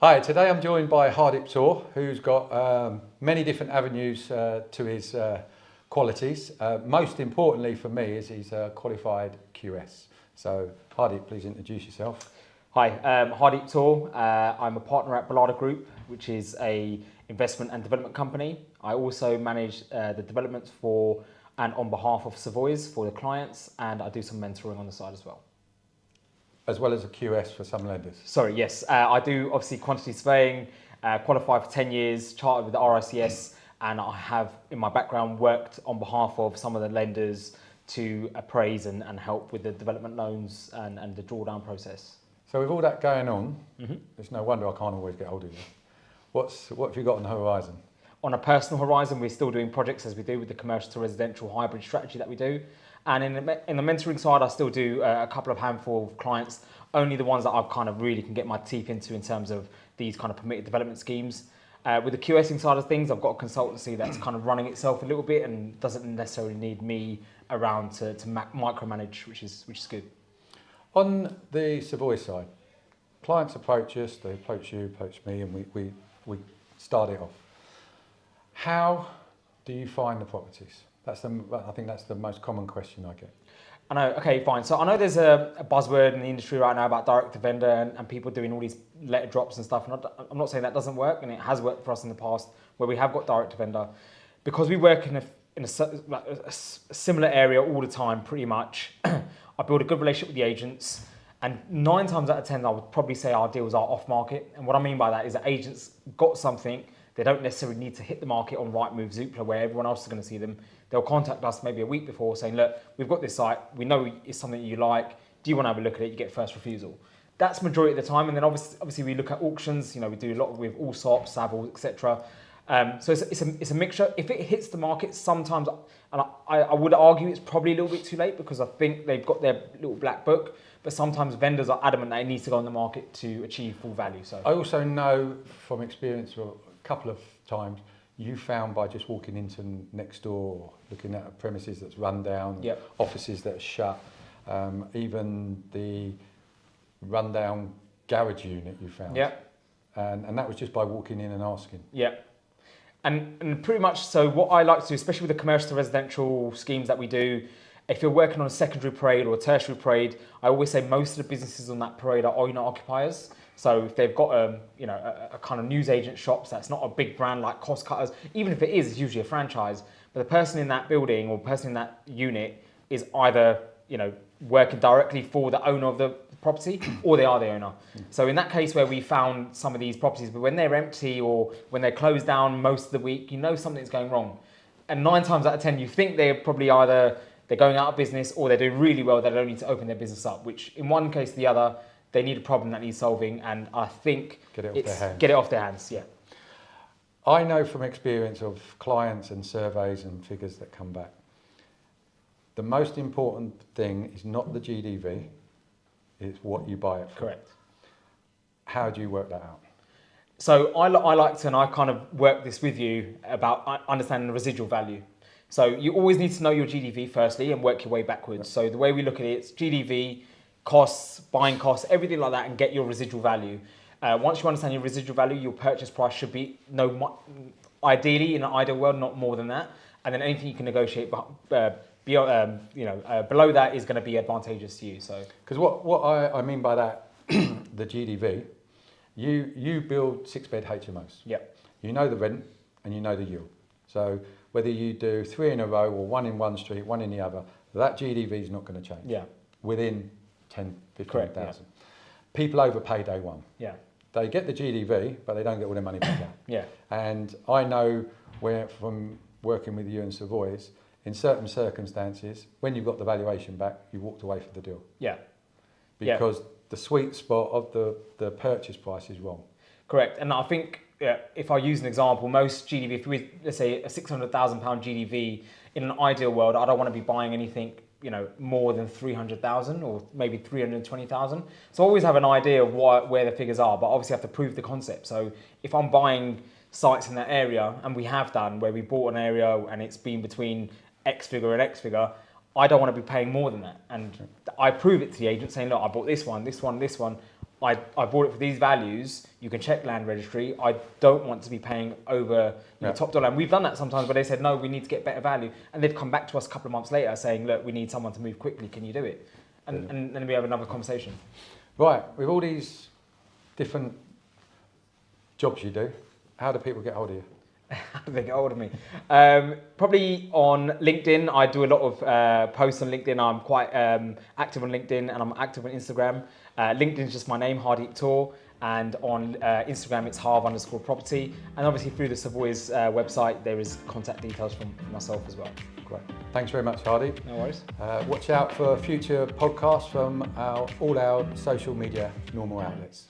Hi, today I'm joined by Hardeep Toor, who's got many different avenues to his qualities. Most importantly for me is he's a qualified QS. So Hardeep, please introduce yourself. Hi, Hardeep Toor. I'm a partner at Bellada Group, which is a investment and development company. I also manage the developments for and on behalf of Savoys for the clients, and I do some mentoring on the side as well. As well as a QS for some lenders. Sorry, yes. I do obviously quantity surveying, qualified for 10 years, chartered with the RICS, and I have in my background worked on behalf of some of the lenders to appraise and help with the development loans and the drawdown process. So with all that going on, It's no wonder I can't always get hold of you. What have you got on the horizon? On a personal horizon, we're still doing projects as we do with the commercial to residential hybrid strategy that we do. And in the mentoring side, I still do a couple of handful of clients, only the ones that I kind of really can get my teeth into in terms of these kind of permitted development schemes. With the QSing side of things, I've got a consultancy that's kind of running itself a little bit and doesn't necessarily need me around to micromanage, which is good. On the Savoy side, clients approach us, they approach you, approach me, and we start it off. How do you find the properties? I think that's the most common question I get. I know, okay, fine. So I know there's a buzzword in the industry right now about direct to vendor and people doing all these letter drops and stuff. And I'm not saying that doesn't work, and it has worked for us in the past where we have got direct to vendor. Because we work in a similar area all the time, pretty much, I build a good relationship with the agents. And 9 times out of 10, I would probably say our deals are off market. And what I mean by that is that agents got something. They don't necessarily need to hit the market on Rightmove, Zoopla, where everyone else is going to see them. They'll contact us maybe a week before saying, look, we've got this site. We know it's something you like. Do you want to have a look at it? You get first refusal. That's majority of the time. And then obviously we look at auctions. You know, we do a lot with Allsop, Savoys, etc. So it's a mixture. If it hits the market, sometimes, and I would argue it's probably a little bit too late because I think they've got their little black book. But sometimes vendors are adamant that it needs to go on the market to achieve full value. So I also know from experience, a couple of times, you found by just walking into next door, looking at a premises that's run down, offices that are shut, even the rundown garage unit you found. And that was just by walking in and asking. And pretty much, so what I like to do, especially with the commercial to residential schemes that we do, if you're working on a secondary parade or a tertiary parade, I always say most of the businesses on that parade are owner occupiers. So if they've got a kind of newsagent shops, that's not a big brand like Cost Cutters. Even if it is, it's usually a franchise. But the person in that building or person in that unit is either working directly for the owner of the property or they are the owner. So in that case where we found some of these properties, but when they're empty or when they're closed down most of the week, you know something's going wrong. And 9 times out of 10, you think they're probably either they're going out of business or they're doing really well, they don't need to open their business up, which in one case or the other, they need a problem that needs solving, and I think get it off their hands. Yeah. I know from experience of clients and surveys and figures that come back, the most important thing is not the GDV, it's what you buy it for. Correct. How do you work that out? So I like to, and I kind of work this with you about understanding the residual value. So you always need to know your GDV firstly and work your way backwards. So the way we look at it, it's GDV, costs, buying costs, everything like that, and get your residual value. Once you understand your residual value, your purchase price should be ideally in an ideal world, not more than that. And then anything you can negotiate below that is going to be advantageous to you. So because what I mean by that, the GDV, you build 6-bed HMOs. You know the rent and you know the yield. So whether you do 3 in a row or 1 in one street, 1 in the other, that GDV is not going to change. Within 10, 15,000. People overpay day one. They get the GDV, but they don't get all their money back out. And I know from working with you and Savoys, in certain circumstances, when you've got the valuation back, you walked away from the deal. Because the sweet spot of the purchase price is wrong. Correct. And I think if I use an example, most GDV, if we, let's say a £600,000 GDV, in an ideal world, I don't want to be buying anything more than 300,000 or maybe 320,000. So I always have an idea of where the figures are, but obviously I have to prove the concept. So if I'm buying sites in that area, and we have done, where we bought an area and it's been between X figure and X figure, I don't want to be paying more than that. And I prove it to the agent saying, look, I bought this one, this one, this one. I bought it for these values. You can check land registry. I don't want to be paying over top dollar. And we've done that sometimes where they said, no, we need to get better value. And they've come back to us a couple of months later saying, look, we need someone to move quickly. Can you do it? And then we have another conversation. Right, with all these different jobs you do, how do people get hold of you? How do they get hold of me? Probably on LinkedIn. I do a lot of posts on LinkedIn. I'm quite active on LinkedIn and I'm active on Instagram. LinkedIn is just my name, Hardeep Toor. And on Instagram, it's harv_property. And obviously through the Savoys website, there is contact details from myself as well. Great. Thanks very much, Hardeep. No worries. Watch out for future podcasts from all our social media normal outlets.